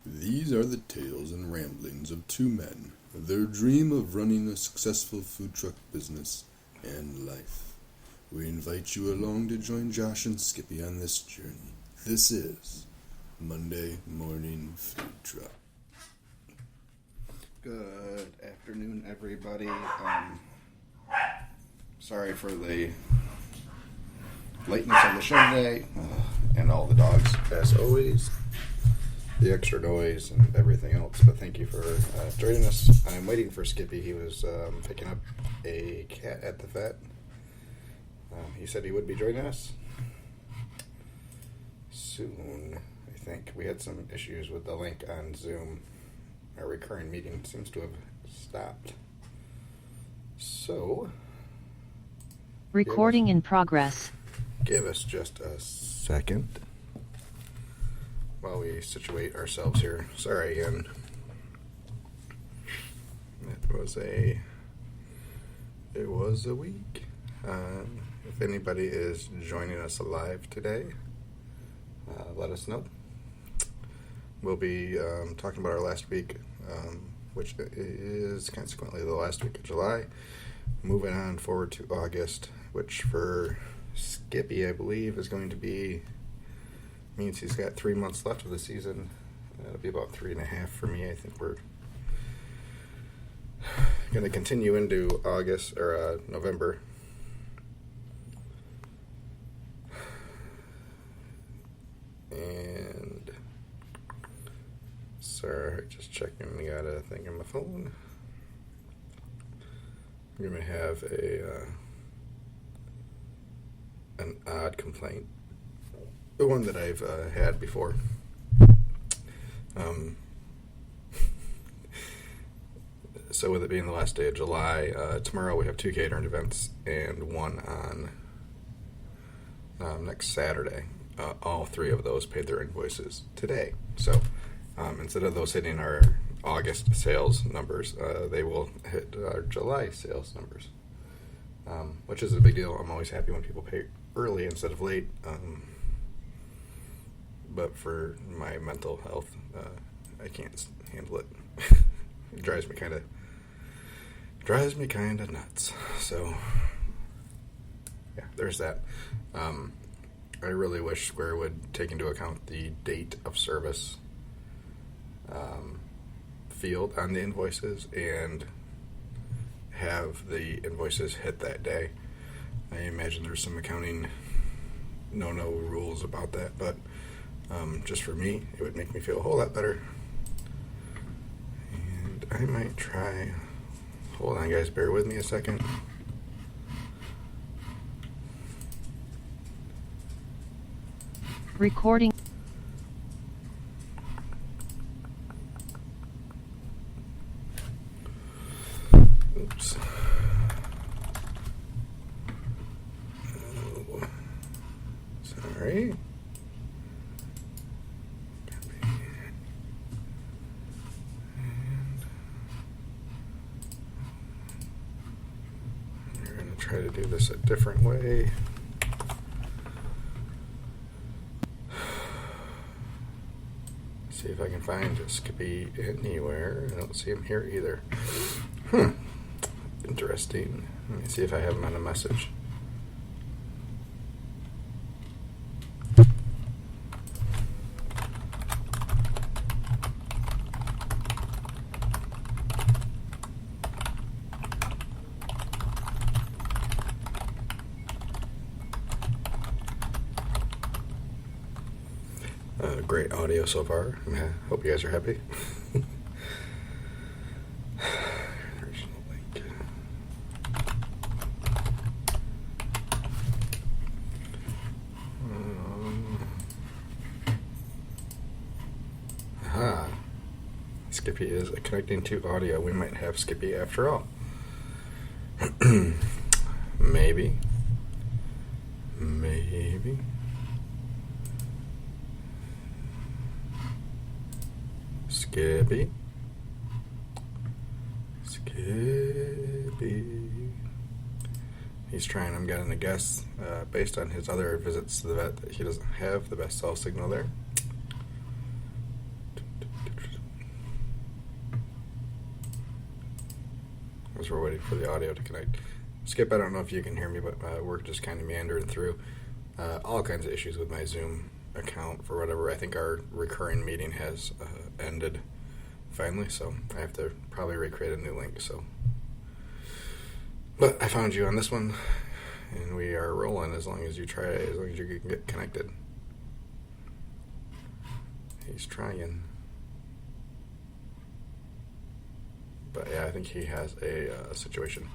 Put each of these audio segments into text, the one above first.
These are the tales and ramblings of two men, their dream of running a successful food truck business and life. We invite you along to join Josh and Skippy on this journey. This is Monday Morning Food Truck. Good afternoon, everybody. Sorry for the lateness of the show today, and all the dogs, as always, the extra noise and everything else, but thank you for joining us. I'm waiting for Skippy. He was picking up a cat at the vet. He said he would be joining us soon, I think. We had some issues with the link on Zoom. Our recurring meeting seems to have stopped. So, recording in progress. Give us just a second while we situate ourselves here. Sorry again. It was a week. If anybody is joining us live today, let us know. We'll be talking about our last week, which is consequently the last week of July. Moving on forward to August, which for Skippy, I believe, is going to be, means he's got 3 months left of the season. That'll be about 3.5 for me. I think we're going to continue into August or November. And sorry, just checking. We got a thing on my phone. I'm going to have an odd complaint. The one that I've had before. So with it being the last day of July, tomorrow we have 2 catering events and one on next Saturday. All 3 of those paid their invoices today. So instead of those hitting our August sales numbers, they will hit our July sales numbers, which is a big deal. I'm always happy when people pay early instead of late. But for my mental health, I can't handle it. It drives me kind of nuts. So yeah, there's that. I really wish Square would take into account the date of service field on the invoices and have the invoices hit that day. I imagine there's some accounting no rules about that, but just for me, it would make me feel a whole lot better. And I might try. Hold on, guys, bear with me a second. Recording. Oops. Oh, sorry. And we're going to try to do this a different way. See if I can find Skippy anywhere. I don't see him here either. Interesting. Let me see if I have him on a message. Great audio so far. I hope you guys are happy. There's no link. Aha. Skippy is connecting to audio. We might have Skippy after all. Maybe. Skippy. He's trying, I'm getting a guess, based on his other visits to the vet, that he doesn't have the best cell signal there. as we're waiting for the audio to connect. Skip, I don't know if you can hear me, but we're just kind of meandering through all kinds of issues with my Zoom account for whatever. I think our recurring meeting has ended finally, so I have to probably recreate a new link. But I found you on this one, and we are rolling as long as you can get connected. He's trying. But yeah, I think he has a situation.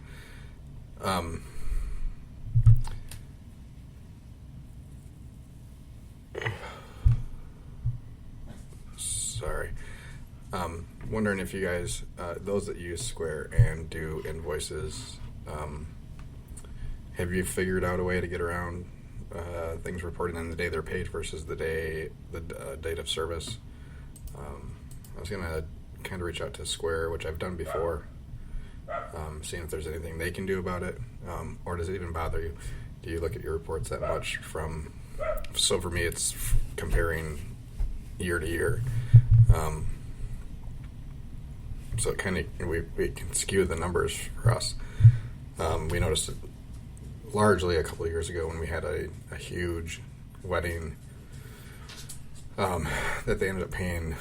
Sorry. Wondering if you guys, those that use Square and do invoices, have you figured out a way to get around things reporting on the day they're paid versus the date of service? I was gonna kind of reach out to Square, which I've done before, seeing if there's anything they can do about it, or does it even bother you? Do you look at your reports that much so for me it's comparing year to year, so it kind of, we can skew the numbers for us. We noticed it largely a couple of years ago when we had a huge wedding that they ended up paying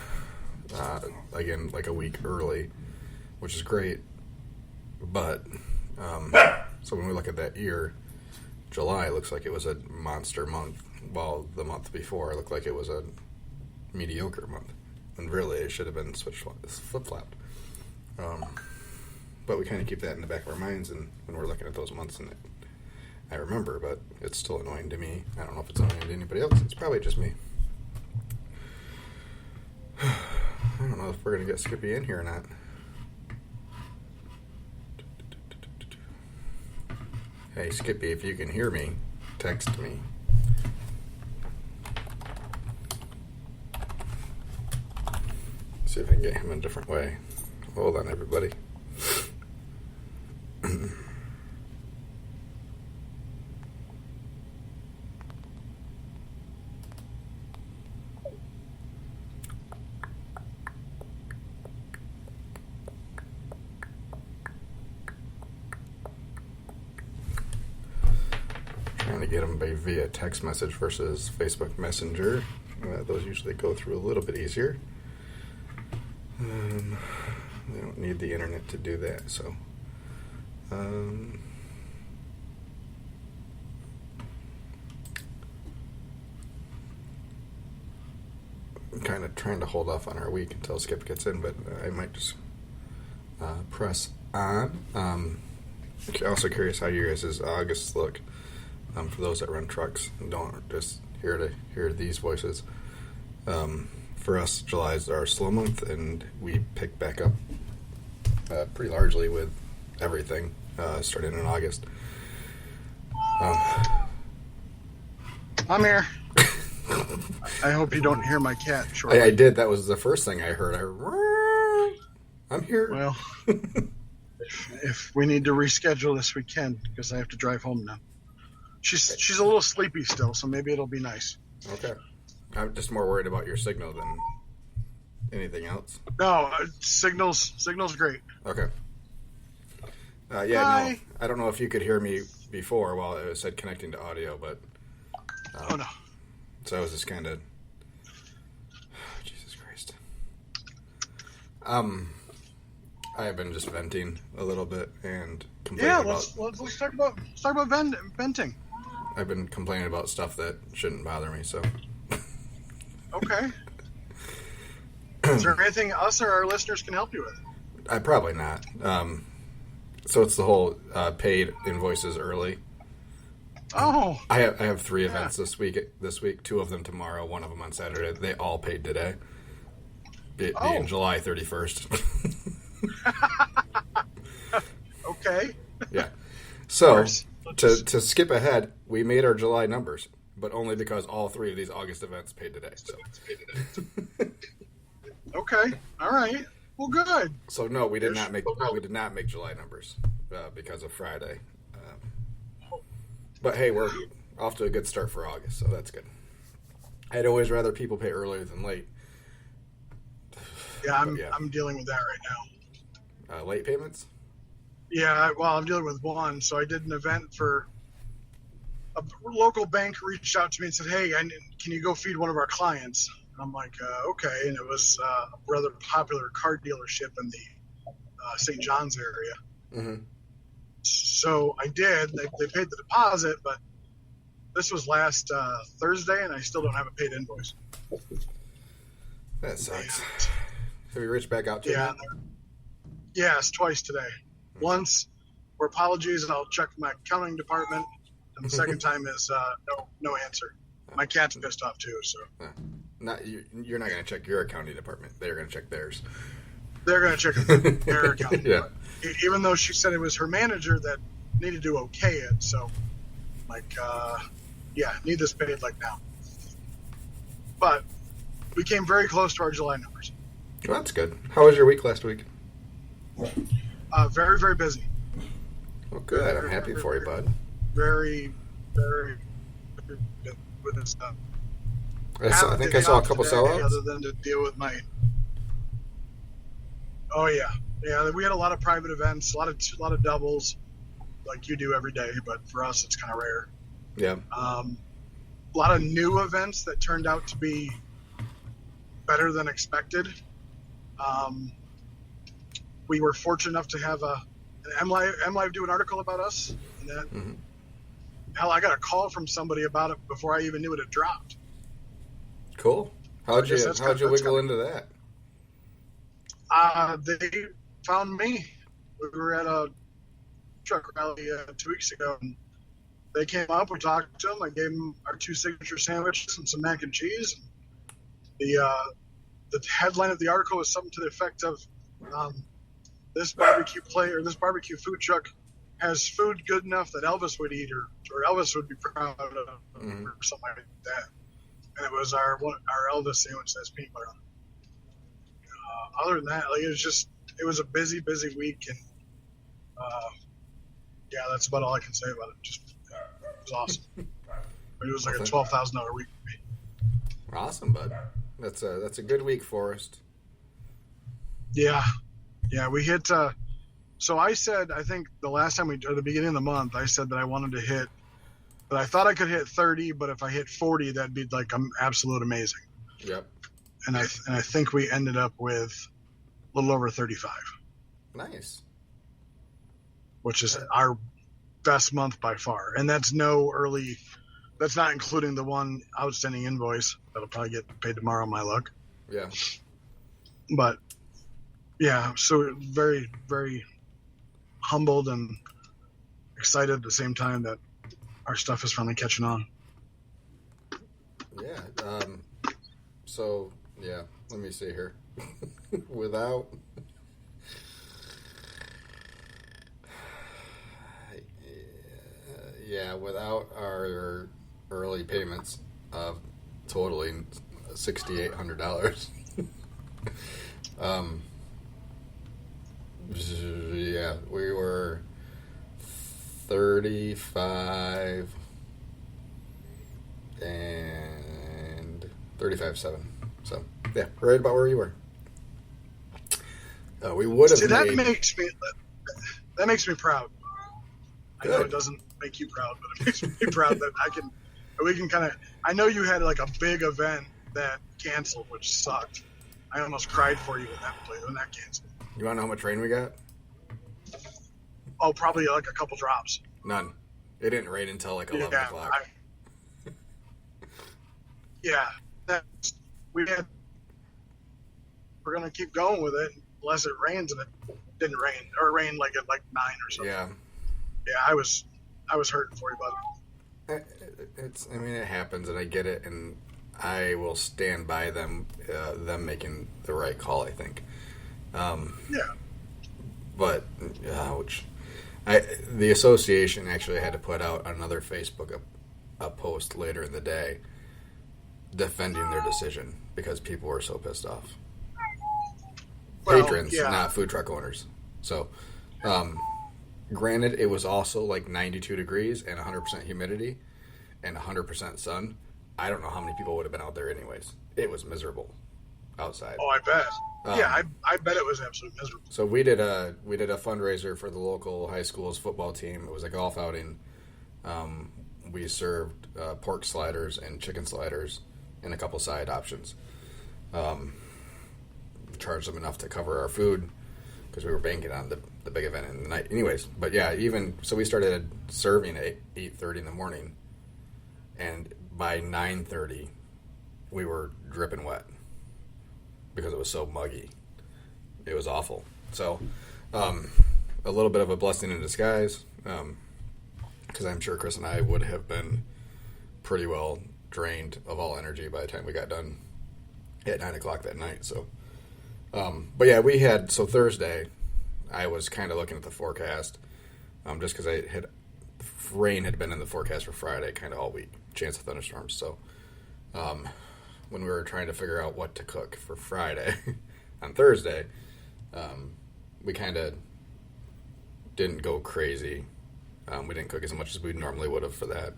again like a week early, which is great, but so when we look at that year, July looks like it was a monster month, while the month before looked like it was a mediocre month, and really it should have been flip-flopped. But we kind of keep that in the back of our minds, and when we're looking at those months, and I remember, but it's still annoying to me. I don't know if it's annoying to anybody else. It's probably just me. I don't know if we're going to get Skippy in here or not. Hey, Skippy, if you can hear me, text me. See if I can get him a different way. Hold on, everybody. Trying to get them via text message versus Facebook Messenger. Those usually go through a little bit easier. They don't need the internet to do that, so I'm kind of trying to hold off on our week until Skip gets in, but I might just press on. Also curious how you guys' August look, for those that run trucks and don't just hear these voices. For us, July is our slow month, and we pick back up pretty largely with everything starting in August. I'm here. I hope you don't hear my cat shortly. I did. That was the first thing I heard. I'm here. Well, if we need to reschedule this, we can, because I have to drive home now. She's a little sleepy still, so maybe it'll be nice. Okay. I'm just more worried about your signal than anything else. No, signal's great. Okay. Hi. No, I don't know if you could hear me before while it said connecting to audio, but Oh no. so I was just kind of Jesus Christ. I have been just venting a little bit and complaining let's talk about venting. I've been complaining about stuff that shouldn't bother me, so. Okay. Is there anything us or our listeners can help you with? Probably not. So it's the whole paid invoices early. Oh. I have 3 events this week. 2 of them tomorrow, 1 of them on Saturday. They all paid today. Being July 31st. Okay. Yeah. So to skip ahead, we made our July numbers, but only because all 3 of these August events paid today. So. Okay. All right. Well, good. So no, we did not make July numbers because of Friday. But hey, we're off to a good start for August, so that's good. I'd always rather people pay earlier than late. Yeah, I'm dealing with that right now. Late payments? Yeah, well, I'm dealing with one. So I did an event for a local bank reached out to me and said, "Hey, can you go feed one of our clients?" And I'm like, "Okay." And it was a rather popular car dealership in the St. John's area. Mm-hmm. So I did. They paid the deposit, but this was last Thursday, and I still don't have a paid invoice. That sucks. And, Have you reached back out to yeah, them? yes, twice today. Once for apologies, and I'll check my accounting department. And the second time is no answer. My cat's pissed off too, so You're not going to check your accounting department. They're going to check theirs. they're going to check their accounting. Yeah. Even though she said it was her manager that needed to okay it, so need this paid like now. But we came very close to our July numbers. Well, that's good. How was your week last week? Very, very busy. Well, good. I'm happy for you, bud. Very, very good with this stuff. I think I saw a couple sellouts. Other than to deal with my. Oh yeah. We had a lot of private events, a lot of doubles, like you do every day. But for us, it's kind of rare. Yeah. A lot of new events that turned out to be better than expected. We were fortunate enough to have an MLive do an article about us. And that, hell, I got a call from somebody about it before I even knew it had dropped. Cool. How'd you wiggle into that? They found me. We were at a truck rally 2 weeks ago, and they came up. We talked to them. I gave them our 2 signature sandwiches and some mac and cheese. The headline of the article was something to the effect of, "This barbecue food truck has food good enough that Elvis would eat, or Elvis would be proud of, or something like that." And it was our Elvis sandwich that has peanut butter on it. Other than that, it was a busy week, and that's about all I can say about it. It was awesome. It was like a $12,000 week for me. Awesome, bud. That's a good week, Forrest. Yeah, we hit. So I said, I think the last time at the beginning of the month, I said that I wanted to hit, that I thought I could hit 30, but if I hit 40, that'd be like absolute amazing. Yep. And I think we ended up with a little over 35. Nice. Which is our best month by far, and that's that's not including the one outstanding invoice that'll probably get paid tomorrow, my luck. Yeah. But yeah, so very, very humbled and excited at the same time that our stuff is finally catching on. Yeah. So yeah, let me see here. Without our early payments of totaling $6,800. Yeah, we were 35 and 35.7. So yeah, right about where you were. We would have. See, that makes me proud. Good. I know it doesn't make you proud, but it makes me proud that we can kind of. I know you had like a big event that canceled, which sucked. I almost cried for you when that canceled. You want to know how much rain we got? Oh, probably like a couple drops. None. It didn't rain until like 11 o'clock. We're gonna keep going with it unless it rains, and it didn't rain, or it rained like at 9 or something. Yeah. Yeah, I was hurting for you, bud. It happens, and I get it, and I will stand by them making the right call, I think. But the association actually had to put out another Facebook a post later in the day defending their decision because people were so pissed off. Patrons, not food truck owners. So, granted, it was also like 92 degrees and 100% humidity and 100% sun. I don't know how many people would have been out there anyways. It was miserable. outside. Oh, I bet. Yeah, I bet it was absolutely miserable. So we did a fundraiser for the local high school's football team. It was a golf outing. We served pork sliders and chicken sliders and a couple side options. Charged them enough to cover our food because we were banking on the big event in the night. Anyways, but yeah, so we started serving at 8:30 in the morning, and by 9:30 we were dripping wet because it was so muggy. It was awful. So a little bit of a blessing in disguise, because I'm sure Chris and I would have been pretty well drained of all energy by the time we got done at 9 o'clock that night. So but yeah, so Thursday I was kind of looking at the forecast, just because rain had been in the forecast for Friday kind of all week, chance of thunderstorms. So when we were trying to figure out what to cook for Friday on Thursday, we kind of didn't go crazy. We didn't cook as much as we normally would have for that.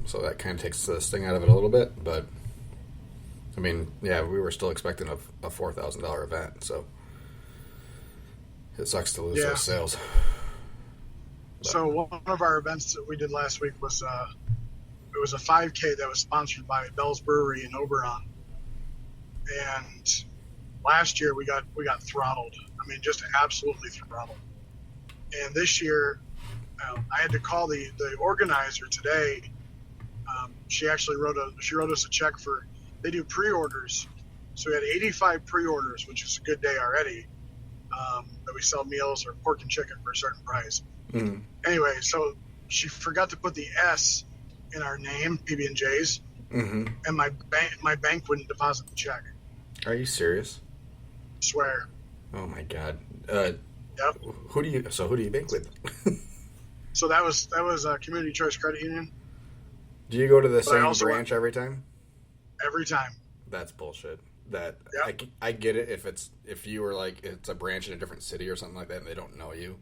So that kind of takes the sting out of it a little bit. But, I mean, yeah, we were still expecting a $4,000 event. So it sucks to lose those sales. But. So one of our events that we did last week was it was a 5K that was sponsored by Bell's Brewery in Oberon. And last year we got throttled. I mean, just absolutely throttled. And this year, I had to call the organizer today. She actually wrote us a check for. They do pre-orders, so we had 85 pre-orders, which is a good day already. That we sell meals or pork and chicken for a certain price. Mm-hmm. Anyway, so she forgot to put the S in our name, PB&J's, mm-hmm. and my bank wouldn't deposit the check. Are you serious? Swear. Oh my God. Yep. Who do you bank with? So that was Community Choice Credit Union. Do you go to the same branch every time? Every time. That's bullshit. That yep. I get it if you were like it's a branch in a different city or something like that and they don't know you.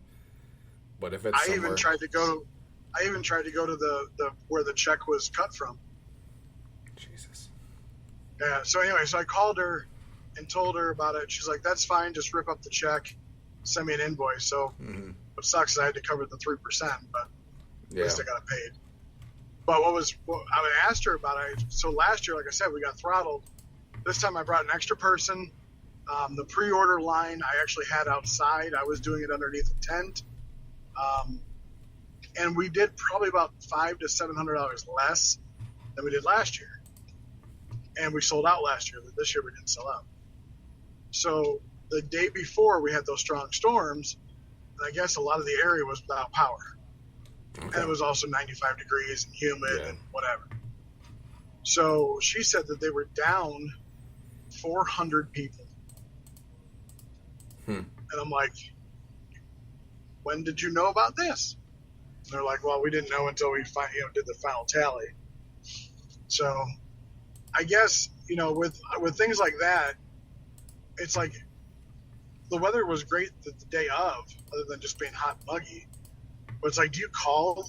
But if it's I even tried to go to the where the check was cut from. Jesus. Yeah. So anyway, so I called her and told her about it. She's like, "That's fine. Just rip up the check, send me an invoice." So what sucks is I had to cover the 3%, but at least I got it paid. But I asked her about it. So last year, like I said, we got throttled. This time I brought an extra person. The pre-order line I actually had outside. I was doing it underneath a tent. And we did probably about $500 to $700 less than we did last year. And we sold out last year. This year we didn't sell out. So the day before we had those strong storms, and I guess a lot of the area was without power. Okay. And it was also 95 degrees and humid and whatever. So she said that they were down 400 people. And I'm like, when did you know about this? And they're like, well, we didn't know until we did the final tally. So I guess, with things like that, it's like the weather was great the day of, other than just being hot and muggy. But it's like, do you call?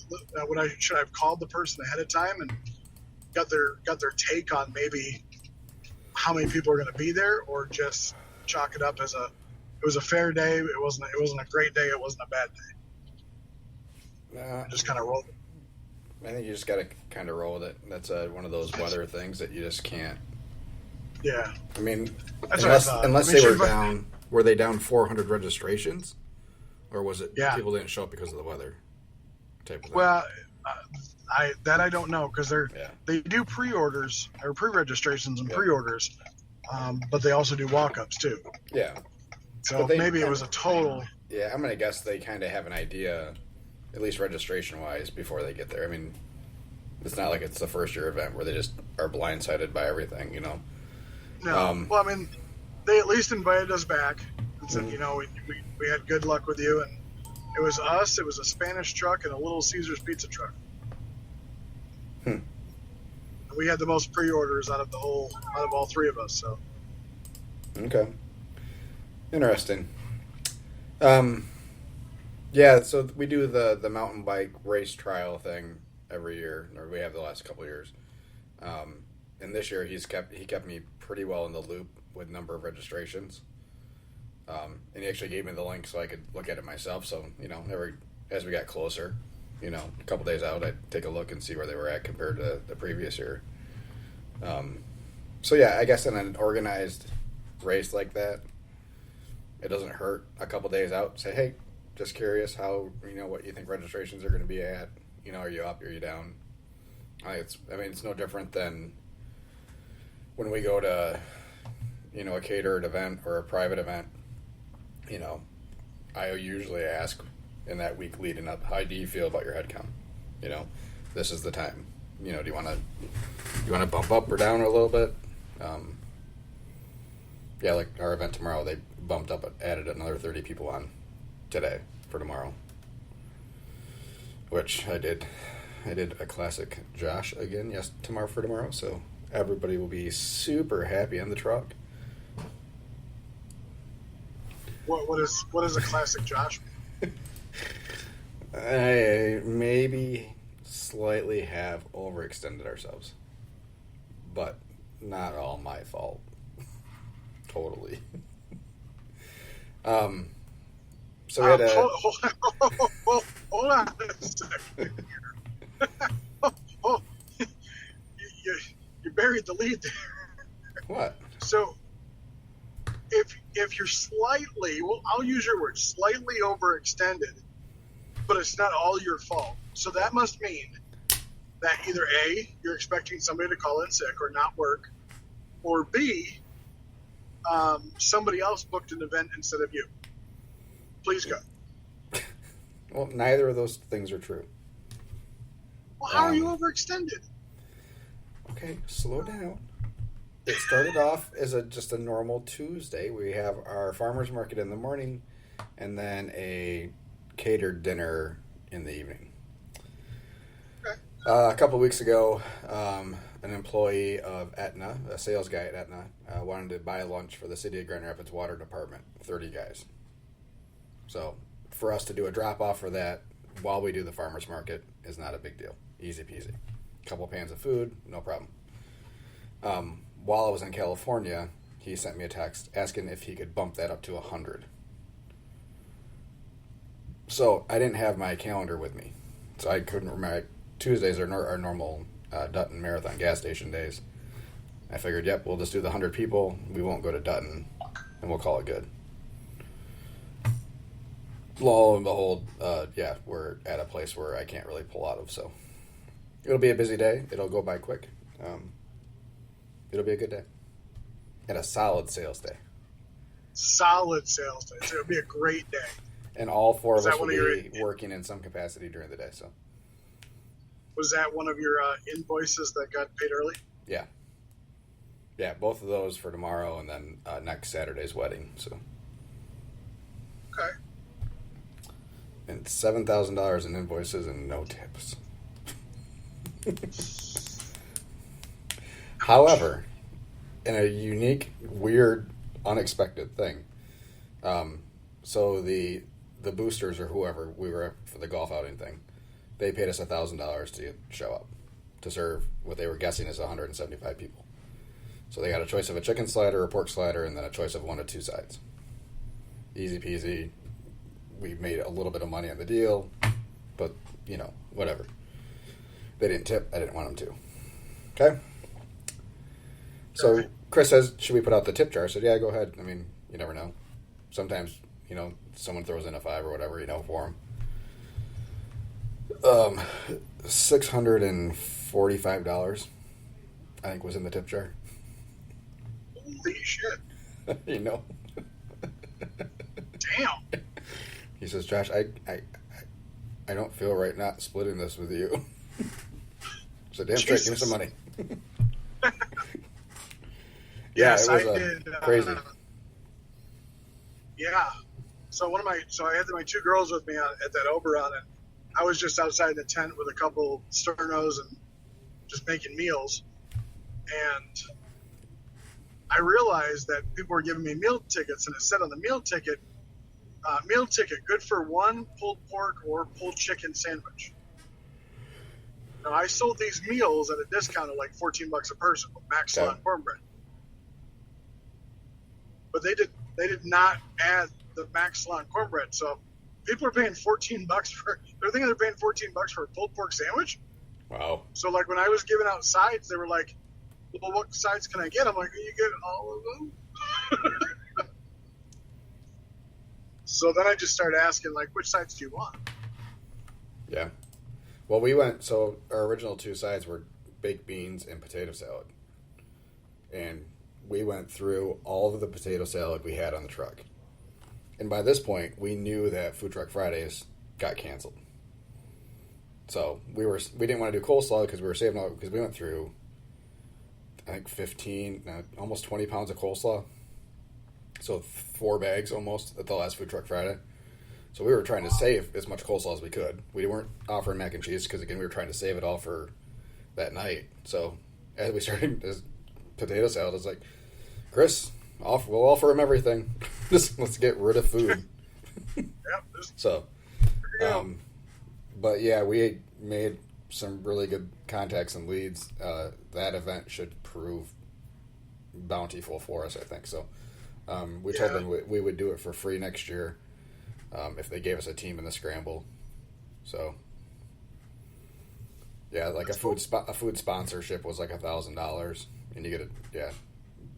Should I have called the person ahead of time and got their take on maybe how many people are going to be there, or just chalk it up as it was a fair day. It wasn't a great day. It wasn't a bad day. Just kind of rolled it. I think you just got to kind of roll with it. That's one of those weather things that you just can't. Yeah. I mean, unless they were down. Were they down 400 registrations, or was it people didn't show up because of the weather? Type of thing? Well, I don't know, because they do pre-orders or pre-registrations and pre-orders, but they also do walk-ups too. Yeah. So maybe it was a total. Yeah, I'm gonna guess they kind of have an idea, at least registration-wise, before they get there. I mean, it's not like it's the first-year event where they just are blindsided by everything, No. Well, I mean, they at least invited us back and said, we had good luck with you, and it was us. It was a Spanish truck and a Little Caesars pizza truck. And we had the most pre-orders out of all three of us. So. Okay. Interesting. Yeah, so we do the mountain bike race trial thing every year, or we have the last couple of years. And this year he kept me pretty well in the loop with number of registrations. And he actually gave me the link so I could look at it myself. So, as we got closer, a couple days out, I'd take a look and see where they were at compared to the previous year. So, yeah, I guess in an organized race like that, it doesn't hurt a couple days out. Say, hey, just curious how, what you think registrations are going to be at. Are you up? Are you down? It's no different than when we go to, a catered event or a private event. I usually ask in that week leading up, how do you feel about your head count? This is the time. Do you want to bump up or down a little bit? Yeah, like our event tomorrow, they bumped up, added another 30 people on today for tomorrow, which I did. I did a classic Josh again, tomorrow for tomorrow, so everybody will be super happy on the truck. What is a classic Josh? I maybe slightly have overextended ourselves, but not all my fault. Totally. So we had a... Hold on a second. You buried the lead there. What? So, if you're slightly, I'll use your word, slightly overextended, but it's not all your fault. So that must mean that either A, you're expecting somebody to call in sick or not work, or B, somebody else booked an event instead of you. Please go. Well, neither of those things are true. Well, how are you overextended? Okay, slow down. It started off as just a normal Tuesday. We have our farmers market in the morning and then a catered dinner in the evening. Okay. A couple of weeks ago, an employee of Aetna, a sales guy at Aetna, wanted to buy lunch for the City of Grand Rapids Water Department, 30 guys. So for us to do a drop-off for that while we do the farmers market is not a big deal. Easy peasy. Couple pans of food, no problem. While I was in California, he sent me a text asking if he could bump that up to 100. So I didn't have my calendar with me, so I couldn't remember. Tuesdays are our normal Dutton Marathon gas station days. I figured, we'll just do the 100 people. We won't go to Dutton, and we'll call it good. Lo and behold, we're at a place where I can't really pull out of, so it'll be a busy day. It'll go by quick. It'll be a good day. And a solid sales day. Solid sales day. So it'll be a great day. And all four of us will be working in some capacity during the day. So, was that one of your invoices that got paid early? Yeah. Yeah, both of those for tomorrow and then next Saturday's wedding. So. Okay. And $7,000 in invoices and no tips. However, in a unique, weird, unexpected thing, so the boosters or whoever we were for the golf outing thing, they paid us $1,000 to show up to serve what they were guessing is 175 people. So they got a choice of a chicken slider, a pork slider, and then a choice of 1 or 2 sides. Easy peasy. We made a little bit of money on the deal, but whatever. They didn't tip. I didn't want them to. Okay. So Chris says, should we put out the tip jar? I said, yeah, go ahead. I mean, you never know. Sometimes, someone throws in a 5 or whatever, for them. $645, I think, was in the tip jar. Holy shit. Damn. He says, Josh, I don't feel right not splitting this with you. So damn straight, give me some money. Yes, it was I did. Crazy. Yeah. So I had my 2 girls with me at that Oberon, and I was just outside the tent with a couple sternos and just making meals. And I realized that people were giving me meal tickets, and it said on the meal ticket, good for 1 pulled pork or pulled chicken sandwich. Now, I sold these meals at a discount of like $14 a person with mac slaw and cornbread. but they did not add the Max Salon cornbread. So people are paying $14 for. They're thinking they're paying $14 for a pulled pork sandwich. Wow. So like when I was giving out sides, they were like, "Well, what sides can I get?" I'm like, "You get all of them." So then I just started asking, like, which sides do you want? Yeah. Well, so our original 2 sides were baked beans and potato salad. And we went through all of the potato salad we had on the truck. And by this point, we knew that Food Truck Fridays got canceled. So we didn't want to do coleslaw because we were saving all, because we went through, I think, almost 20 pounds of coleslaw. So 4 bags almost at the last Food Truck Friday. So we were trying to save as much coleslaw as we could. We weren't offering mac and cheese because, again, we were trying to save it all for that night. So as we started this potato salad, I was like, Chris, we'll offer him everything. Just let's get rid of food. So, but yeah, we made some really good contacts and leads. That event should prove bountiful for us, I think. So we told them we would do it for free next year if they gave us a team in the scramble. So yeah, like a food sponsorship was like $1,000, and you get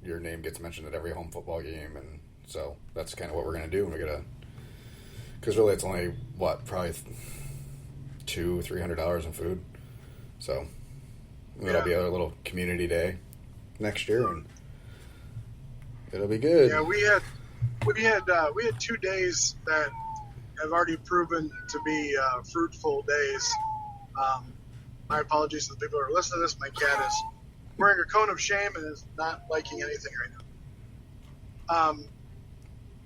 your name gets mentioned at every home football game, and so that's kind of what we're gonna do. Because really it's only probably $200-$300 in food, so it'll be a little community day next year, and it'll be good. Yeah, we had 2 days that have already proven to be fruitful days. My apologies to the people who are listening to this. My cat is wearing a cone of shame and is not liking anything right now.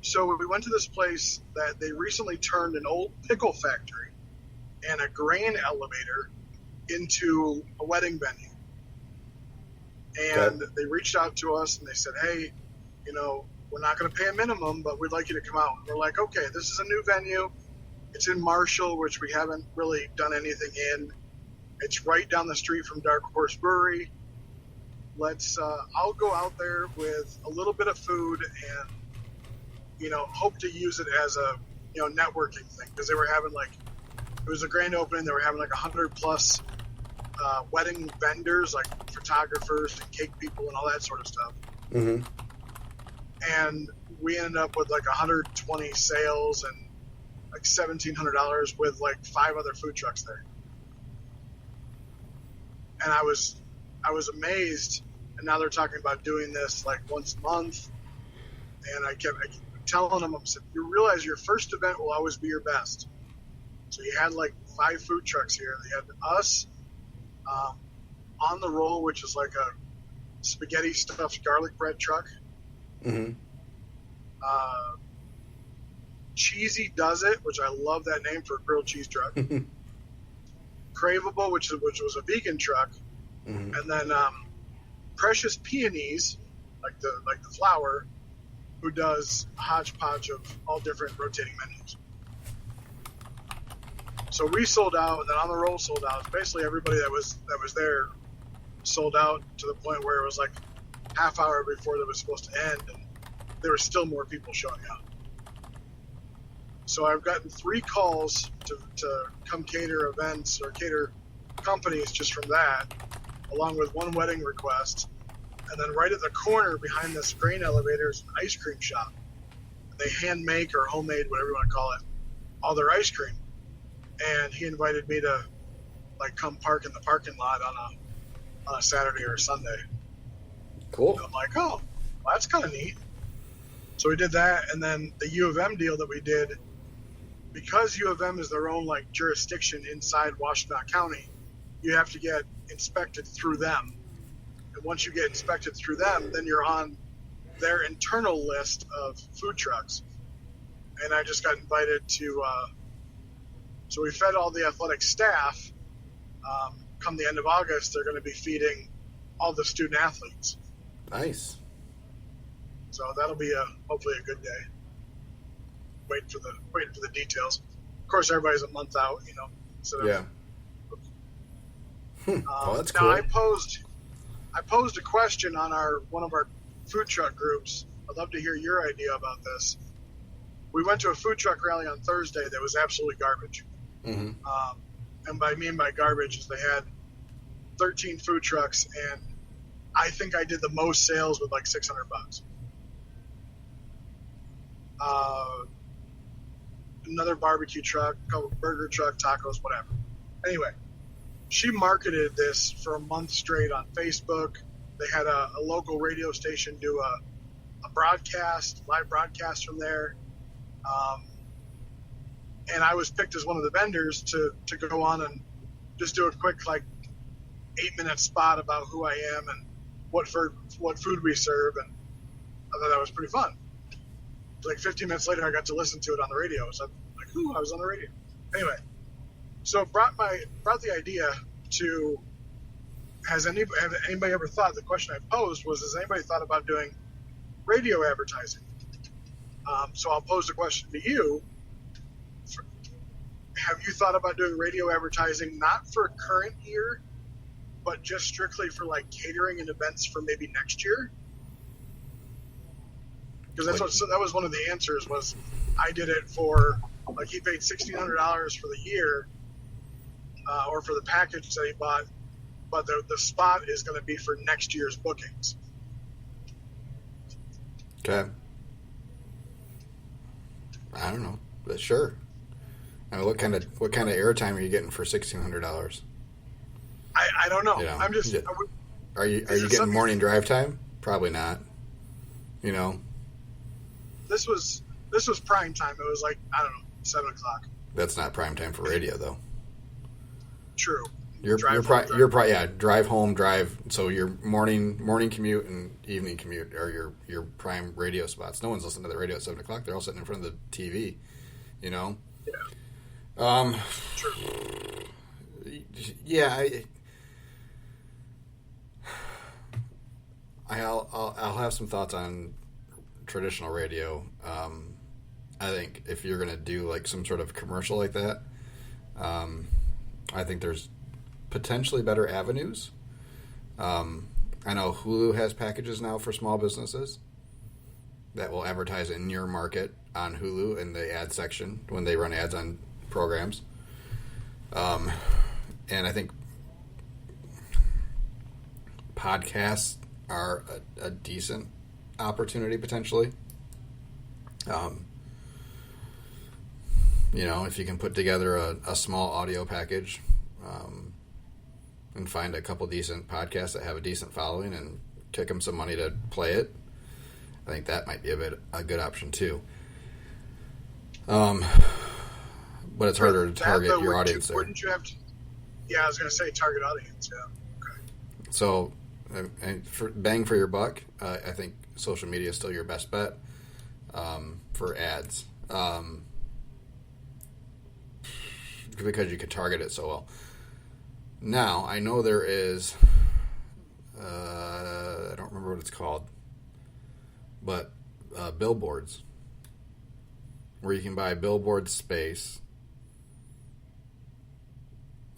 So we went to this place that they recently turned an old pickle factory and a grain elevator into a wedding venue. And they reached out to us and they said, "Hey, we're not going to pay a minimum, but we'd like you to come out." We're like, "Okay, this is a new venue. It's in Marshall, which we haven't really done anything in. It's right down the street from Dark Horse Brewery. I'll go out there with a little bit of food and, hope to use it as a, networking thing." Because they were having it was a grand opening. They were having 100 plus wedding vendors, like photographers and cake people and all that sort of stuff. Mm-hmm. And we ended up with 120 sales and $1,700 with 5 other food trucks there. And I was amazed. And now they're talking about doing this once a month. And I kept telling them, I said, "You realize your first event will always be your best." So you had 5 food trucks here. They had us, On the Roll, which is like a spaghetti stuffed garlic bread truck. Mm-hmm. Cheesy Does It, which I love that name for a grilled cheese truck. Craveable, which was a vegan truck. Mm-hmm. And then Precious Peonies, like the flour, who does a hodgepodge of all different rotating menus. So we sold out, and then On the Roll sold out. Basically, everybody that was there sold out to the point where it was half hour before it was supposed to end, and there were still more people showing up. So I've gotten 3 calls to come cater events or cater companies just from that, along with 1 wedding request. And then right at the corner behind this grain elevator is an ice cream shop. They hand make or homemade, whatever you want to call it, all their ice cream. And he invited me to come park in the parking lot on a Saturday or a Sunday. Cool. And I'm like, oh, well, that's kind of neat. So we did that, and then the U of M deal that we did, because U of M is their own jurisdiction inside Washtenaw County, you have to get inspected through them. And once you get inspected through them, then you're on their internal list of food trucks. And I just got invited to, so we fed all the athletic staff. Come the end of August, they're going to be feeding all the student athletes. Nice. So that'll be hopefully a good day. Waiting for the details. Of course, everybody's a month out, Yeah. Well, that's cool. Now I posed a question on one of our food truck groups I'd love to hear your idea about this. We went to a food truck rally on Thursday that was absolutely garbage. Mm-hmm. And by garbage is they had 13 food trucks, and I think I did the most sales with like $600. Another barbecue truck, a couple burger truck, tacos, whatever. Anyway, she marketed this for a month straight on Facebook. They had a local radio station do a broadcast, live broadcast from there. And I was picked as one of the vendors to go on and just do a quick, like, 8-minute spot about who I am and what food we serve. And I thought that was pretty fun. Like 15 minutes later, I got to listen to it on the radio. So I'm like, ooh, I was on the radio. Anyway, so brought the idea to, have anybody ever thought, the question I posed was, has anybody thought about doing radio advertising? So I'll pose the question to you. Have you thought about doing radio advertising, not for current year, but just strictly for like catering and events for maybe next year? Because that was one of the answers. Was I did it for, like, he paid $1,600 for the year, or for the package that he bought, but the spot is going to be for next year's bookings. Okay. I don't know, but sure. I mean, what kind of airtime are you getting for $1,600? I don't know. You know, I'm just. Are you getting morning drive time? Probably not. You know. This was prime time. It was like, I don't know, 7:00. That's not prime time for radio, though. True. Drive home, so your morning commute and evening commute are your prime radio spots. No one's listening to the radio at 7:00. They're all sitting in front of the TV, you know? Yeah. True. Yeah, I'll have some thoughts on traditional radio. I think if you're going to do like some sort of commercial like that, I think there's potentially better avenues. I know Hulu has packages now for small businesses that will advertise in your market on Hulu in the ad section when they run ads on programs. And I think podcasts are a decent opportunity potentially. You know, if you can put together a small audio package, and find a couple decent podcasts that have a decent following and kick them some money to play it, I think that might be a good option too. But it's harder to target your audience there. Wouldn't you have to? Yeah, I was going to say target audience. Yeah. Okay. So, for bang for your buck, I think social media is still your best bet for ads, because you can target it so well. Now, I know there is, I don't remember what it's called, but billboards, where you can buy billboard space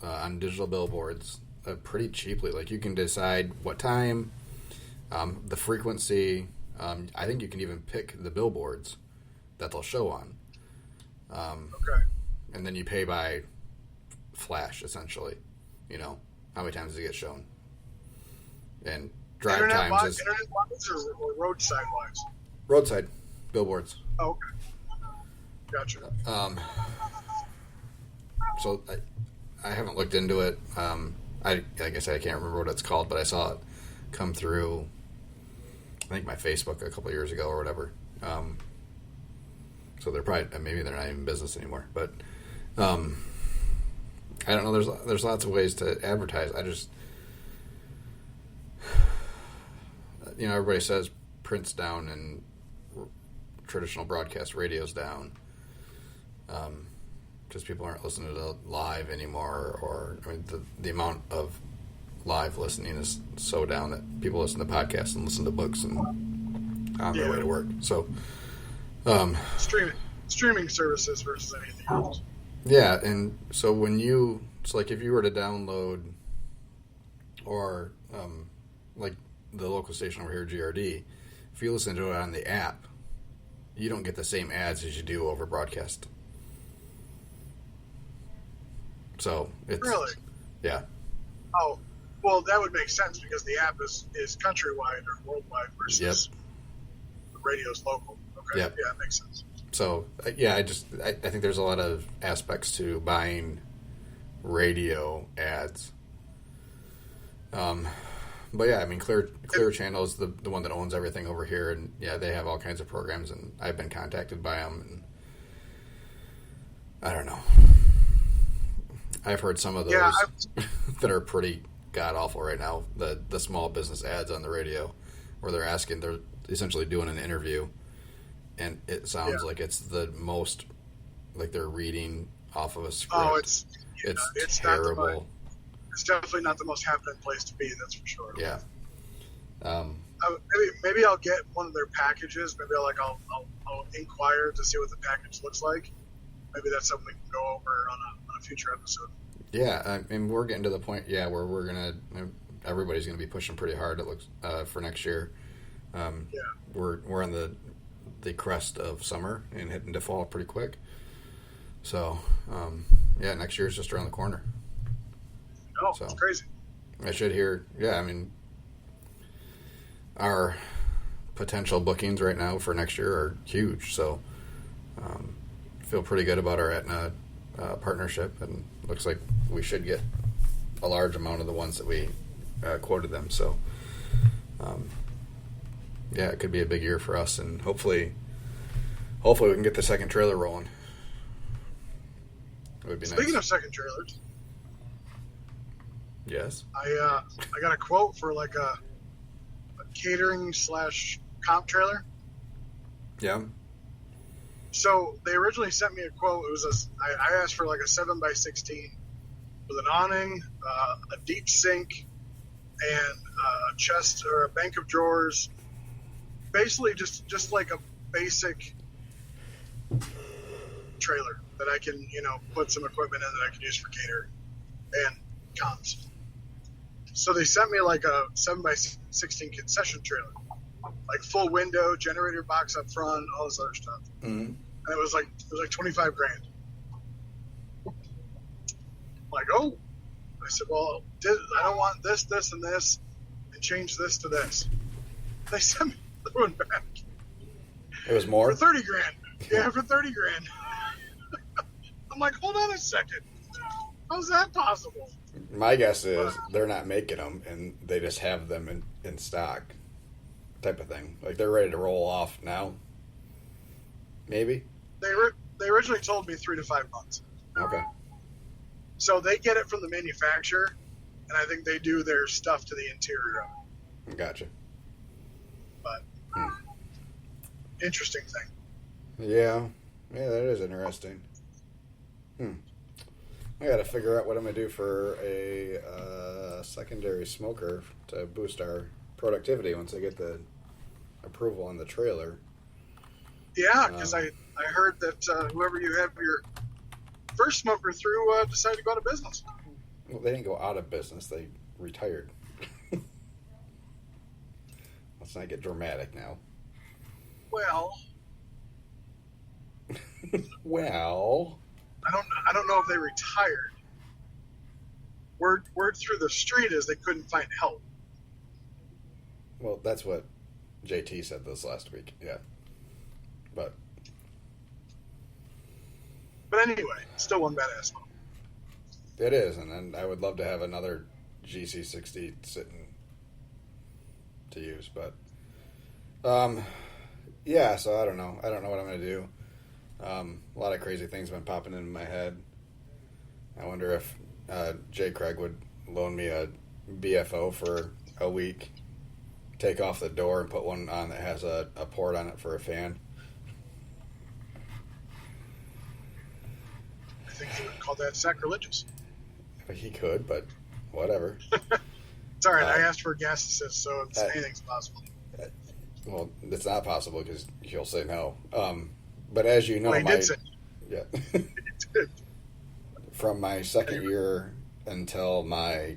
on digital billboards pretty cheaply. Like, you can decide what time, the frequency. I think you can even pick the billboards that they'll show on. Okay. And then you pay by flash, essentially. You know, how many times does it get shown? And drive times is... Internet-wise or roadside-wise? Roadside billboards. Oh, okay. Gotcha. So I haven't looked into it. Like I said, I can't remember what it's called, but I saw it come through, I think, my Facebook a couple years ago or whatever. So they're probably, maybe they're not even in business anymore, but I don't know. There's lots of ways to advertise. I just, you know, everybody says print's down and traditional broadcast radio's down. Because people aren't listening to live anymore, or I mean, the amount of live listening is so down that people listen to podcasts and listen to books and on their way to work. So, streaming services versus anything else. Yeah, and so like if you were to download, or like the local station over here, GRD, if you listen to it on the app, you don't get the same ads as you do over broadcast. So it's Really? Yeah. Oh, well, that would make sense because the app is countrywide or worldwide versus the radio's local. Okay, Yep. yeah, that makes sense. So yeah, I think there's a lot of aspects to buying radio ads. But yeah, I mean, Clear Channel is the one that owns everything over here, and yeah, they have all kinds of programs, and I've been contacted by them, and I don't know. I've heard some of those that are pretty god awful right now. The small business ads on the radio, where they're essentially doing an interview, and it sounds like it's the most like they're reading off of a script. Oh, it's terrible. It's definitely not the most happening place to be. That's for sure. Yeah. Maybe I'll get one of their packages. Maybe I'll inquire to see what the package looks like. Maybe that's something we can go over on a future episode. Yeah, and we're getting to the point, where everybody's gonna be pushing pretty hard. It looks for next year. We're on the crest of summer and hitting to fall pretty quick. So next year's just around the corner. Oh, So it's crazy. I should hear. Yeah, I mean, our potential bookings right now for next year are huge. So feel pretty good about our Aetna partnership, and looks like we should get a large amount of the ones that we quoted them. So it could be a big year for us, and hopefully we can get the second trailer rolling. It would be nice. Speaking of second trailers, Yes. I got a quote for like a catering / comp trailer. Yeah. So they originally sent me a quote. It was I asked for like a 7x16 with an awning, a deep sink, and a chest or a bank of drawers. Basically, just like a basic trailer that I can put some equipment in that I can use for catering and comps. So they sent me like a 7x16 concession trailer, like full window, generator box up front, all this other stuff. Mm-hmm. And it was like $25,000. Like, oh, I said, well, I don't want this, and this, and change this to this. They sent me the one back. It was more For $30,000. Yeah, for $30,000. I'm like, hold on a second. How's that possible? My guess is they're not making them, and they just have them in stock, type of thing. Like they're ready to roll off now. Maybe. They originally told me 3 to 5 months. Okay. So they get it from the manufacturer, and I think they do their stuff to the interior of it. Gotcha. But interesting thing. Yeah, that is interesting. I got to figure out what I'm going to do for a secondary smoker to boost our productivity once I get the approval on the trailer. Yeah, because I heard that whoever you have your first smoker through decided to go out of business. Well, they didn't go out of business; they retired. Let's not get dramatic now. Well, Well, I don't know if they retired. Word through the street is they couldn't find help. well, that's what JT said this last week. Yeah, but anyway, still one badass smoke. it is, and then I would love to have another GC60 sitting to use, but yeah. So I don't know. I don't know what I'm going to do. A lot of crazy things have been popping into my head. I wonder if Jay Craig would loan me a BFO for a week, take off the door and put one on that has a port on it for a fan. I think he would call that sacrilegious. He could, but whatever. It's all right. I asked for a gas assist, so anything's possible. Well, it's not possible because he'll say no. But as you know, Well, he did say. Yeah. He did. From my second year until my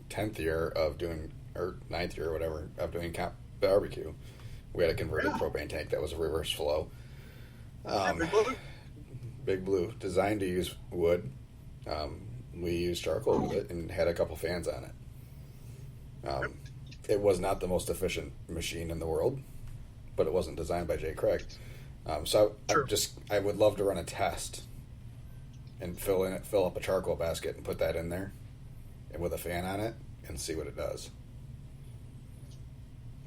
10th year of doing, or 9th year or whatever, of doing camp barbecue, We had a converted propane tank that was a reverse flow. Big Blue? Big Blue, designed to use wood. We used charcoal with it and had a couple fans on it. It was not the most efficient machine in the world, but it wasn't designed by Jay Craig. I would love to run a test and fill up a charcoal basket and put that in there and with a fan on it and see what it does.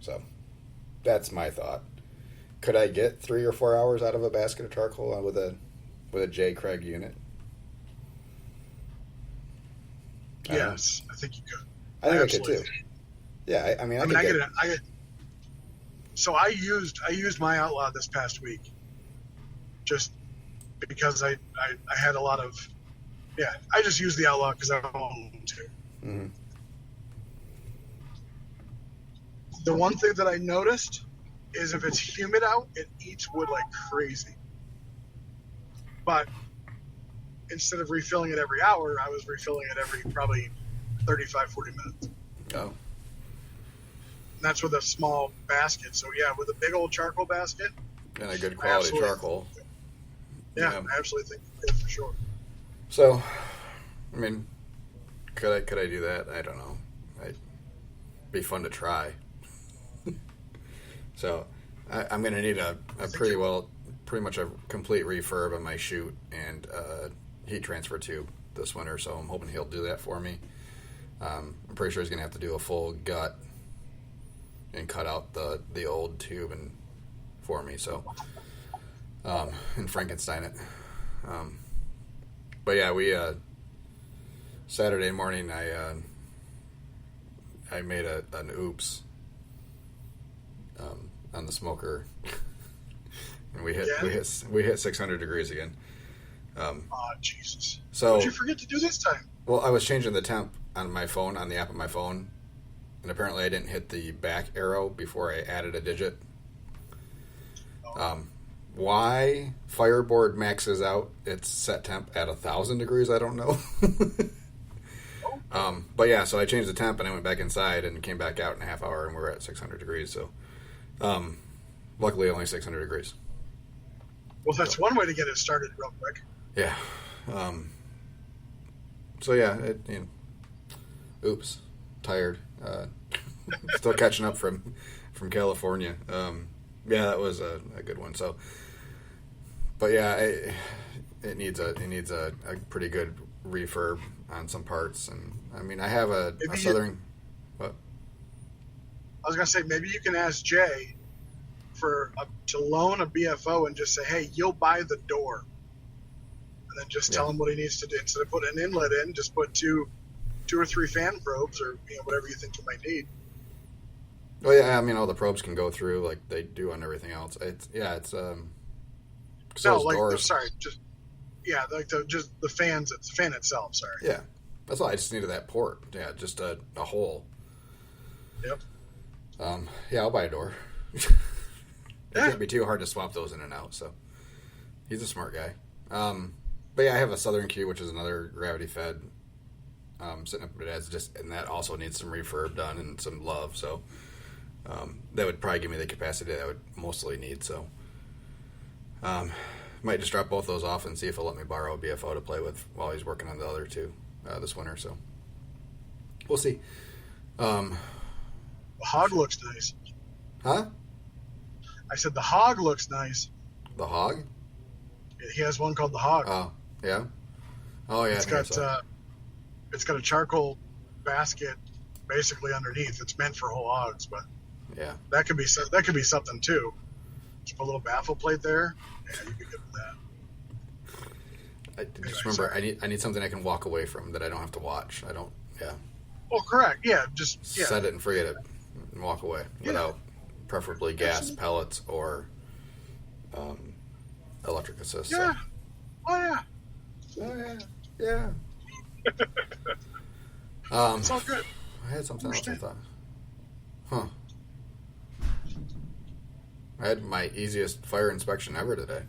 So that's my thought. Could I get 3 or 4 hours out of a basket of charcoal with a Jay Craig unit? Yes, I think you could. I think I could too. Yeah, So I used my Outlaw this past week, just because I had a lot of, I just used the Outlaw because I wanted to. Mm-hmm. The one thing that I noticed is if it's humid out, it eats wood like crazy. But instead of refilling it every hour, I was refilling it every probably 35, 40 minutes. Oh. And that's with a small basket. So, with a big old charcoal basket. And a good quality charcoal. Yeah, I absolutely think you could for sure. So, I mean, could I do that? I don't know. It'd be fun to try. So, I'm going to need a pretty much a complete refurb on my chute and heat transfer tube this winter. So I'm hoping he'll do that for me. I'm pretty sure he's going to have to do a full gut and cut out the old tube for me. So, and Frankenstein it. But yeah, we Saturday morning I made an oops on the smoker, and we hit 600 degrees again. Oh Jesus! So what did you forget to do this time? Well, I was changing the temp on my phone, on the app on my phone, and apparently I didn't hit the back arrow before I added a digit. Why Fireboard maxes out its set temp at 1,000 degrees, I don't know. But yeah, so I changed the temp and I went back inside and came back out in a half hour and we're at 600 degrees. So, luckily only 600 degrees. Well, that's one way to get it started real quick. Yeah. So yeah, oops, tired. Still catching up from California. Yeah, that was a good one. So, but yeah, it needs a pretty good refurb on some parts, and I mean, I have a Southern. What? I was gonna say maybe you can ask Jay to loan a BFO and just say, hey, you'll buy the door, and then just tell him what he needs to do. Instead of putting an inlet in, just put two or three fan probes, or whatever you think you might need. Oh yeah, I mean, all the probes can go through like they do on everything else. It's doors. Just the fans. It's the fan itself. Sorry. Yeah, that's all. I just needed that port. Yeah, just a hole. Yep. Yeah, I'll buy a door. It can't be too hard to swap those in and out. So he's a smart guy. But yeah, I have a Southern Q, which is another gravity fed. Sitting up at Dad's and that also needs some refurb done and some love. So that would probably give me the capacity that I would mostly need. So might just drop both those off and see if he'll let me borrow a BFO to play with while he's working on the other two this winter. So we'll see. The Hog looks nice. Huh? I said the Hog looks nice. The Hog? He has one called the Hog. Oh, yeah? Oh, yeah. It's got a charcoal basket basically underneath. It's meant for whole hogs, but yeah, that could be something too. Just put a little baffle plate there. Yeah, you'd be good with that. Just remember, I need something I can walk away from that I don't have to watch. I don't. Yeah. Well, correct. Yeah, set it and forget it and walk away without preferably gas, pellets, or electric assist. Yeah. So. Oh yeah. Oh yeah. Yeah. It's all good. I had something else I thought. Huh. I had my easiest fire inspection ever today.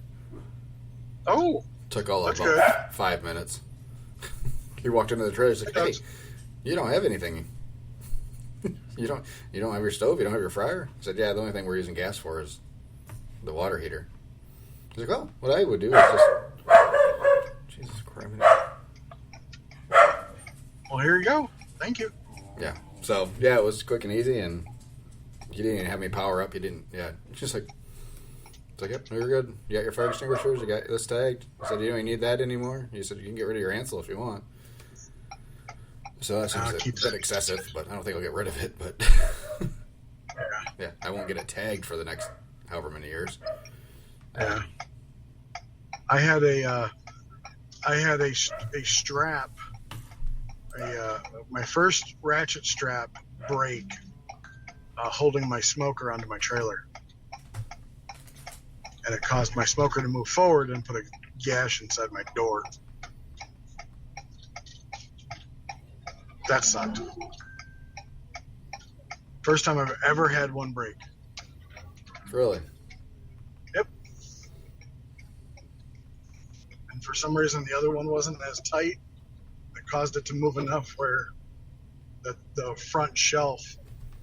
Oh. Took all of about 5 minutes. He walked into the trailer. He's like, "Hey, you don't have anything." You don't have your stove? You don't have your fryer? I said, yeah, the only thing we're using gas for is the water heater. He's like, well, what I would do is just... Jesus Christ. Well, here you go. Thank you. Yeah. So, yeah, it was quick and easy, and you didn't even have me power up. You didn't... Yeah. It's just like... It's like, yep, no, you're good. You got your fire extinguishers. You got this tagged. I said, you don't even need that anymore. He said, you can get rid of your Ansel if you want. So that seems a bit excessive, but I don't think I'll get rid of it. But yeah, I won't get it tagged for the next however many years. Yeah. I had a strap. My first ratchet strap break holding my smoker onto my trailer. And it caused my smoker to move forward and put a gash inside my door. That sucked. First time I've ever had one break. Really? Yep. And for some reason the other one wasn't as tight. It caused it to move enough where the front shelf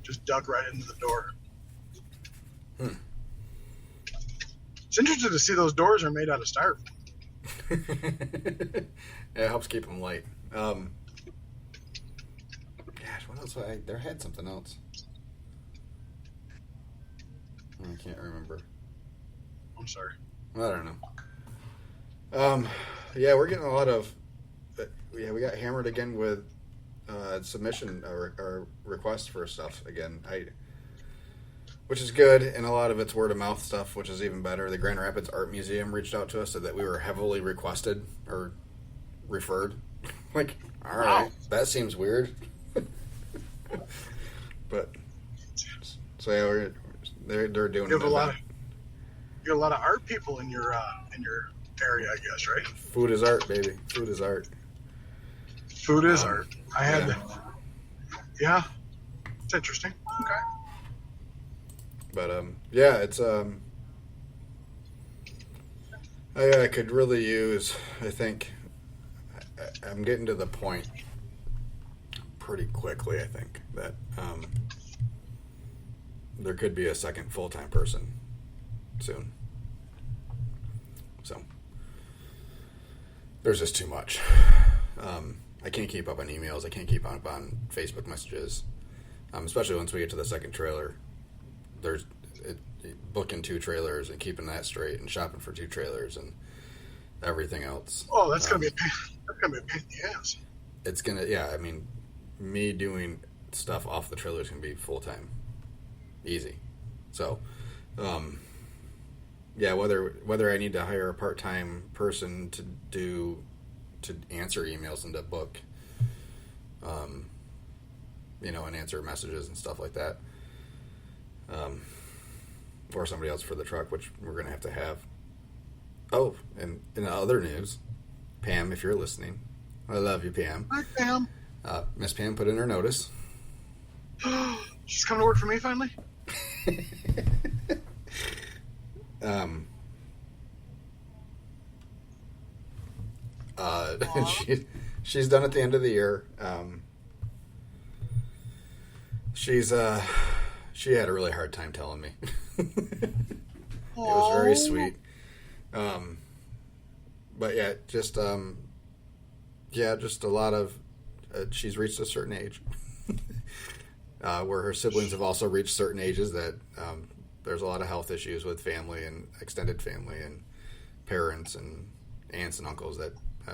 just dug right into the door. It's interesting to see those doors are made out of styrofoam. Yeah, it helps keep them light. Gosh, what else? There had something else. I can't remember. I'm sorry. I don't know. Yeah, we're getting a lot of... we got hammered again with submission or requests for stuff again. Which is good, and a lot of it's word of mouth stuff, which is even better. The Grand Rapids Art Museum reached out to us, said that we were heavily requested or referred. Like, all right, that seems weird. But so yeah, they're doing. You have a lot of art people in your area, I guess, right? Food is art, baby. Food is art. Food is art. I had, yeah, it's interesting. Okay. But yeah, it's I could really use. I think I'm getting to the point pretty quickly. I think that there could be a second full-time person soon. So there's just too much. I can't keep up on emails. I can't keep up on Facebook messages, especially once we get to the second trailer. There's booking 2 trailers and keeping that straight and shopping for 2 trailers and everything else. Oh, that's gonna be a pain in the ass. It's gonna, yeah. I mean, me doing stuff off the trailer is gonna be full time, easy. So, yeah. Whether I need to hire a part time person to answer emails and to book, and answer messages and stuff like that. Or somebody else for the truck, which we're going to have. Oh, and in other news, Pam, if you're listening, I love you, Pam. Hi, Pam. Miss Pam put in her notice. She's coming to work for me finally? She's done at the end of the year. She had a really hard time telling me. It was very sweet. But yeah, just a lot of, she's reached a certain age, where her siblings have also reached certain ages that, there's a lot of health issues with family and extended family and parents and aunts and uncles that,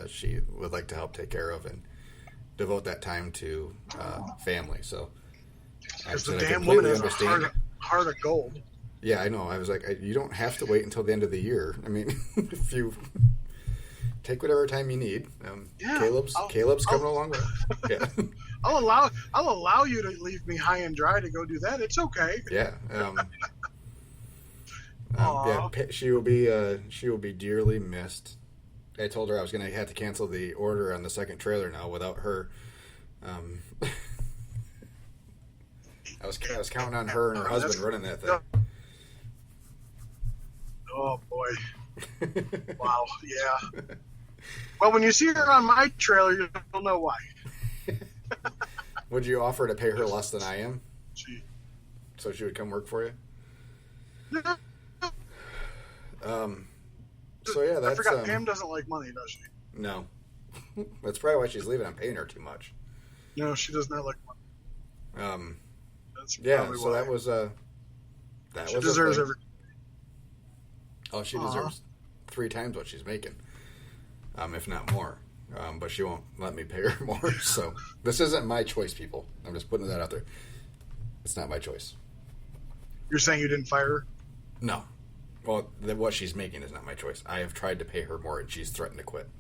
she would like to help take care of and devote that time to, family. So, because the damn woman has a heart of gold. Yeah, I know. I was like, you don't have to wait until the end of the year. I mean, if you take whatever time you need. Caleb's coming along with it. Yeah. I'll allow you to leave me high and dry to go do that. It's okay. Yeah. Yeah. She will be dearly missed. I told her I was going to have to cancel the order on the second trailer now without her. I was counting on her and her husband running that thing. Oh boy! Wow, yeah. Well, when you see her on my trailer, you'll know why. Would you offer to pay her less than I am, She. so she would come work for you? So yeah, that's. I forgot. Pam doesn't like money, does she? No, that's probably why she's leaving. I'm paying her too much. No, she does not like money. That's Yeah, probably so why. that was that She was deserves a thing. every. Oh, she deserves 3 times what she's making, if not more. But she won't let me pay her more. So this isn't my choice, people. I'm just putting that out there. It's not my choice. You're saying you didn't fire her? No. Well, what she's making is not my choice. I have tried to pay her more, and she's threatened to quit.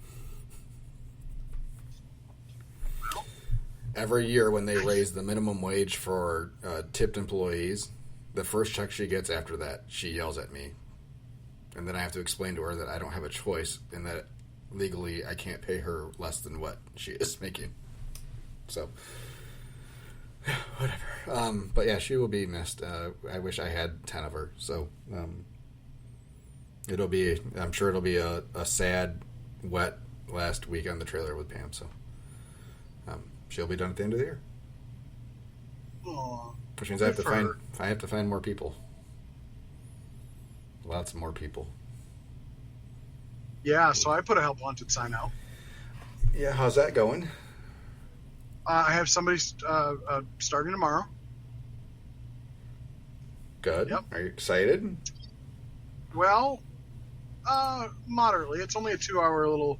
Every year when they raise the minimum wage for tipped employees, the first check she gets after that, she yells at me. And then I have to explain to her that I don't have a choice and that legally I can't pay her less than what she is making. So, whatever. But yeah, she will be missed. I wish I had 10 of her. So, I'm sure it'll be a sad, wet last week on the trailer with Pam. So, she'll be done at the end of the year. Aw. Which means I have to Good for find more people. Lots more people. Yeah, so I put a help wanted sign out. Yeah, how's that going? I have somebody starting tomorrow. Good. Yep. Are you excited? Well, moderately. It's only a 2-hour little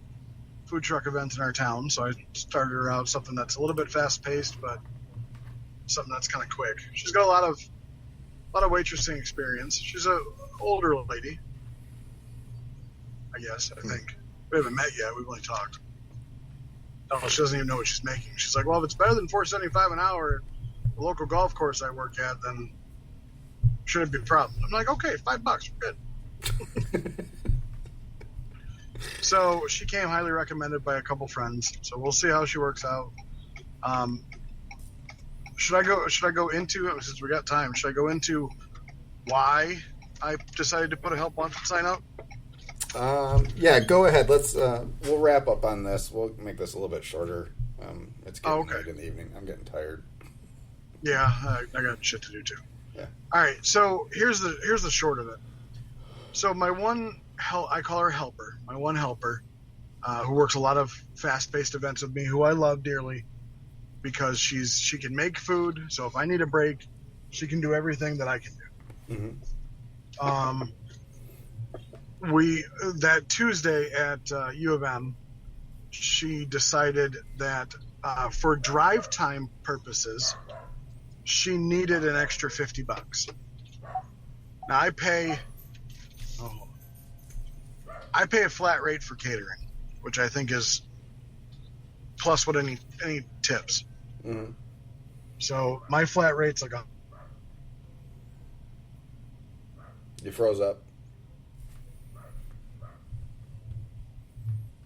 food truck event in our town, so I started her out something that's a little bit fast paced, but something that's kind of quick. She's got a lot of waitressing experience. She's a older lady, I guess. I think we haven't met yet. We've only talked. No, she doesn't even know what she's making. She's like, well, if it's better than $4.75 an hour at the local golf course I work at, then shouldn't be a problem. I'm like, okay, $5, we're good. So she came highly recommended by a couple friends. So we'll see how she works out. Should I go into, since we got time, should I go into why I decided to put a help wanted sign up? Yeah, go ahead. Let's we'll wrap up on this. We'll make this a little bit shorter. It's getting late in the evening. I'm getting tired. Yeah, I got shit to do too. Yeah. All right, so here's the short of it. So my one I call her helper. My one helper, who works a lot of fast-paced events with me, who I love dearly, because she can make food. So if I need a break, she can do everything that I can do. Mm-hmm. That Tuesday at U of M, she decided that for drive time purposes, she needed an extra $50. Now I pay a flat rate for catering, which I think is plus what any tips. Mm-hmm. So my flat rate's like You froze up.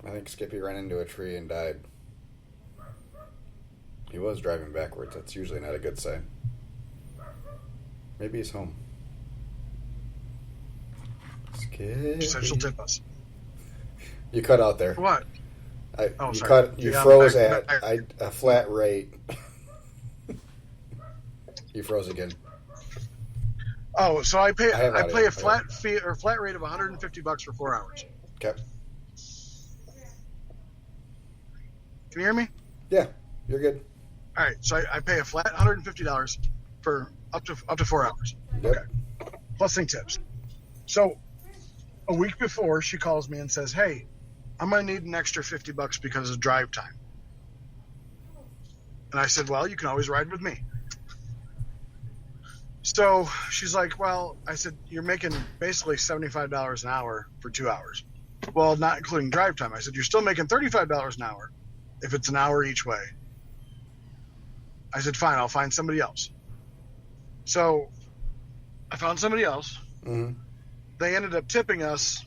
I think Skippy ran into a tree and died. He was driving backwards. That's usually not a good sign. Maybe he's home. Skippy. she said she'll tip us. You cut out there. What? You sorry. You froze back. at a flat rate. You froze again. Oh, so I pay audio. a flat fee or flat rate of $150 for 4 hours. Okay. Can you hear me? Yeah, you're good. All right, so I pay a flat $150 for up to 4 hours. Yep. Okay. Plus tips. So a week before, she calls me and says, "Hey, I'm going to need an extra $50 because of drive time." And I said, "Well, you can always ride with me." So she's like, "Well," I said, "you're making basically $75 an hour for 2 hours." "Well, not including drive time." I said, "You're still making $35 an hour if it's an hour each way." I said, "Fine, I'll find somebody else." So I found somebody else. Mm-hmm. They ended up tipping us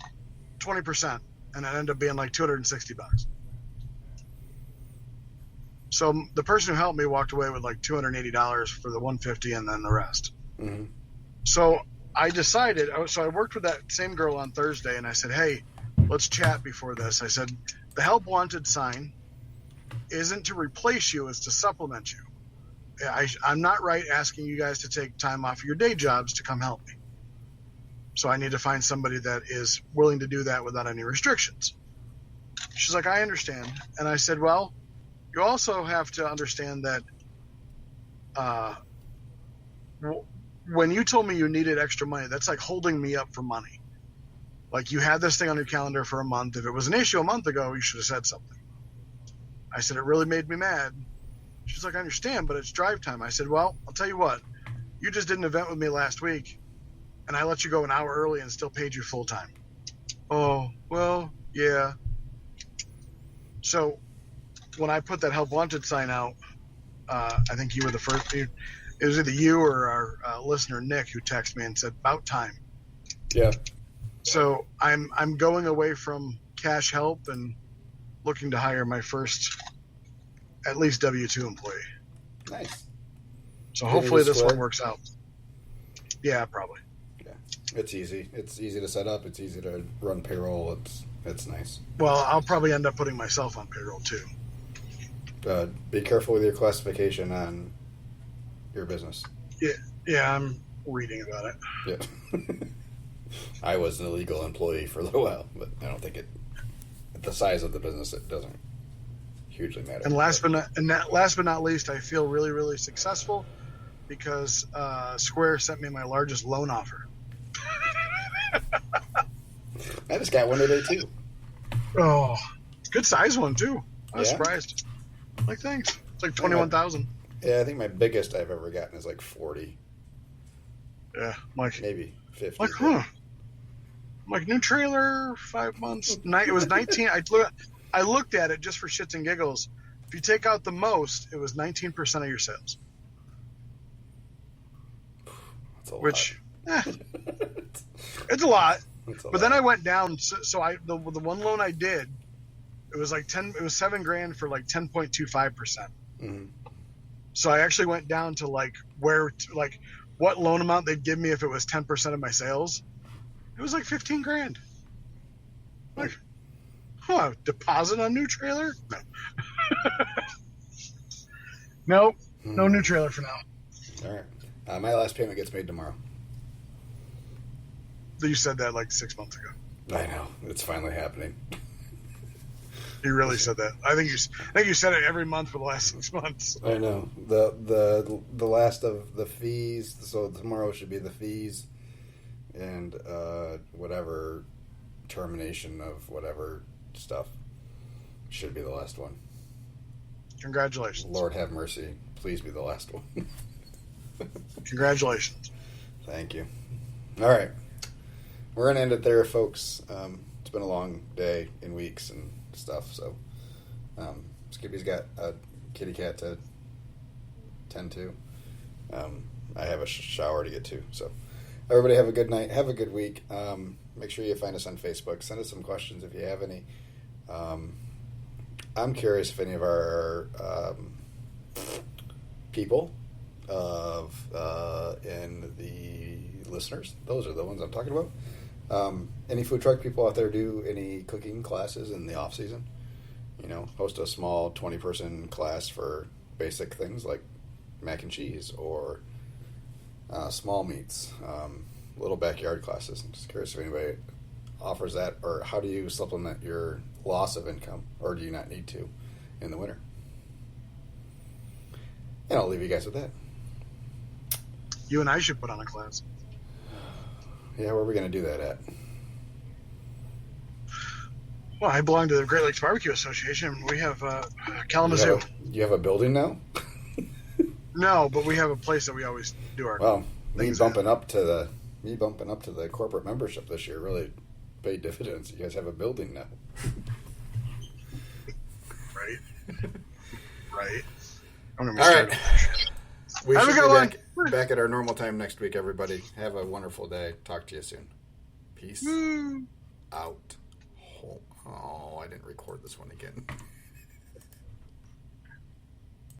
20%, and it ended up being like $260. So the person who helped me walked away with like $280 for the $150 and then the rest. Mm-hmm. So I decided, so I worked with that same girl on Thursday, and I said, "Hey, let's chat before this." I said, "The help wanted sign isn't to replace you, it's to supplement you. I'm not right asking you guys to take time off your day jobs to come help me. So I need to find somebody that is willing to do that without any restrictions. She's like, I understand. And I said, well, you also have to understand that when you told me you needed extra money, that's like holding me up for money. Like, you had this thing on your calendar for a month. If it was an issue a month ago, you should have said something. I said, it really made me mad. She's like, I understand, but it's drive time. I said, well, I'll tell you what. You just did an event with me last week, and I let you go an hour early and still paid you full time. Oh, well, yeah. So when I put that Help Wanted sign out, I think you were the first. It was either you or our listener, Nick, who texted me and said, about time. Yeah. So I'm going away from cash help and looking to hire my first, at least W-2 employee. Nice. So hopefully this one works out. Yeah, probably. Yeah, it's easy. It's easy to set up. It's easy to run payroll. It's nice. Well, I'll probably end up putting myself on payroll too. Be careful with your classification on your business. Yeah, I'm reading about it. Yeah. I was an illegal employee for a little while, but I don't think at the size of the business, it doesn't hugely matter. And last but not least, I feel really, really successful because Square sent me my largest loan offer. I just got one today too. Oh, good size one too. I was Yeah? surprised. Like, thanks. It's like 21,000. Yeah, I think my biggest I've ever gotten is like 40, Yeah, I'm like, maybe 50. huh? I'm like, new trailer, 5 months. It was 19. I looked at it just for shits and giggles. If you take out the most, it was 19% of your sales. That's a Which, lot. it's a lot. But Then I went down. So the one loan I did, it was like It was $7,000 for like 10.25%. Mm-hmm. So I actually went down to like what loan amount they'd give me if it was 10% of my sales. It was like $15,000. Like, deposit on new trailer? No. Nope. No new trailer for now. All right. My last payment gets made tomorrow. You said that like 6 months ago. I know. It's finally happening. You really said that. I think you said it every month for the last 6 months. I know. The last of the fees, so tomorrow should be the fees and whatever termination of whatever stuff should be the last one. Congratulations. Lord have mercy. Please be the last one. Congratulations. Thank you. All right. We're going to end it there, folks. It's been a long day and weeks and stuff, so Skippy's got a kitty cat to tend to. I have a shower to get to, so everybody have a good night. Have a good week. Make sure you find us on Facebook. Send us some questions if you have any. I'm curious if any of our people and the listeners, those are the ones I'm talking about. Any food truck people out there do any cooking classes in the off season? Host a small 20-person class for basic things like mac and cheese or small meats, little backyard classes. I'm just curious if anybody offers that, or how do you supplement your loss of income, or do you not need to in the winter? And I'll leave you guys with that. You and I should put on a class. Yeah, where are we going to do that at? Well, I belong to the Great Lakes Barbecue Association. We have Kalamazoo. You have a building now? No, but we have a place that we always do our. Well, me things bumping up to the corporate membership this year really paid dividends. You guys have a building now. Right. Right. I'm gonna All start right. that shit. We Have a should good be one. back at our normal time next week, everybody. Have a wonderful day. Talk to you soon. Peace out. Oh, I didn't record this one again.